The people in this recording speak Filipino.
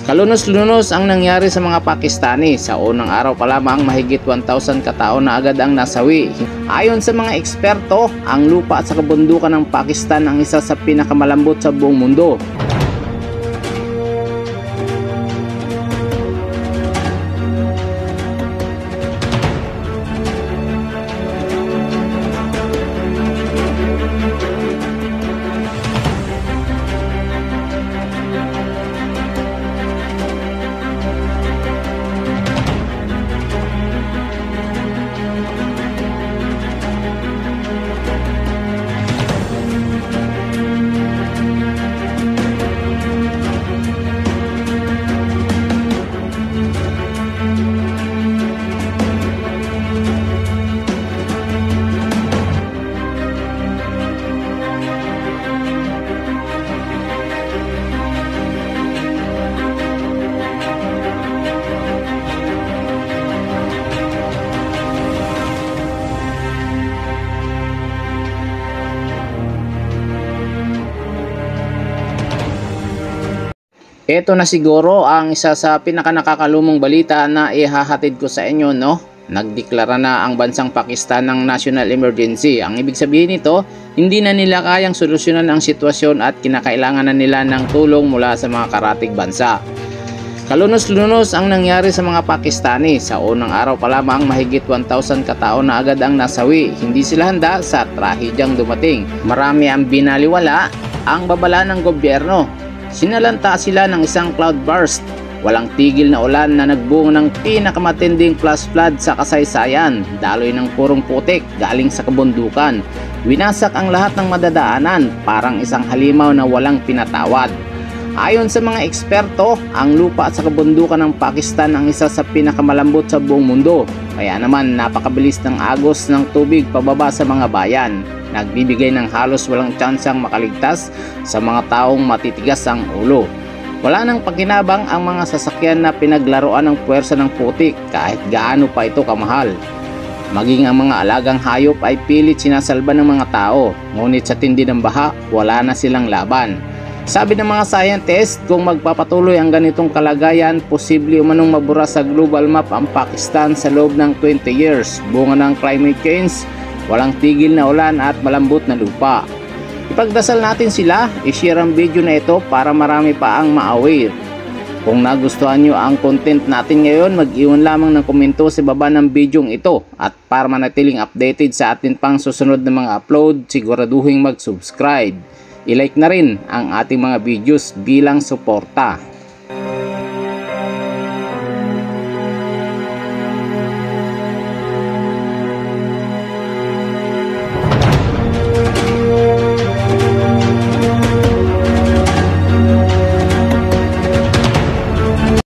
Kalunos-lunos ang nangyari sa mga Pakistani. Sa unang araw pa lamang mahigit 1,000 katao na agad ang nasawi. Ayon sa mga eksperto, ang lupa at sa kabundukan ng Pakistan ang isa sa pinakamalambot sa buong mundo. Ito na siguro ang isa sa pinakanakakalumong balita na ihahatid ko sa inyo, no? Nagdeklara na ang bansang Pakistan ng national emergency. Ang ibig sabihin nito, hindi na nila kayang solusyonan ang sitwasyon at kinakailangan na nila ng tulong mula sa mga karatig bansa. Kalunos-lunos ang nangyari sa mga Pakistani. Sa unang araw pa lamang mahigit 1,000 katao na agad ang nasawi. Hindi sila handa sa trahedyang dumating. Marami ang binaliwala ang babala ng gobyerno. Sinalanta sila ng isang cloudburst. Walang tigil na ulan na nagbunga ng pinakamatinding flash flood sa kasaysayan. Daloy ng purong putik galing sa kabundukan. Winasak ang lahat ng madadaanan, parang isang halimaw na walang pinatawad. Ayon sa mga eksperto, ang lupa at sa kabundukan ng Pakistan ang isa sa pinakamalambot sa buong mundo. Kaya naman napakabilis ng agos ng tubig pababa sa mga bayan. Nagbibigay ng halos walang tsansang makaligtas sa mga taong matitigas ang ulo. Wala nang pakinabang ang mga sasakyan na pinaglaruan ng puwersa ng putik kahit gaano pa ito kamahal. Maging ang mga alagang hayop ay pilit sinasalba ng mga tao, ngunit sa tindi ng baha, wala na silang laban. Sabi ng mga scientist, kung magpapatuloy ang ganitong kalagayan, posible umanong mabura sa global map ang Pakistan sa loob ng 20 years. Bunga ng climate change, walang tigil na ulan at malambot na lupa. Ipagdasal natin sila, i-share ang video na ito para marami pa ang ma-aware. Kung nagustuhan nyo ang content natin ngayon, mag-iwan lamang ng komento sa baba ng video ito. At para manatiling updated sa atin pang susunod na mga upload, siguraduhin mag-subscribe. I-like na rin ang ating mga videos bilang suporta.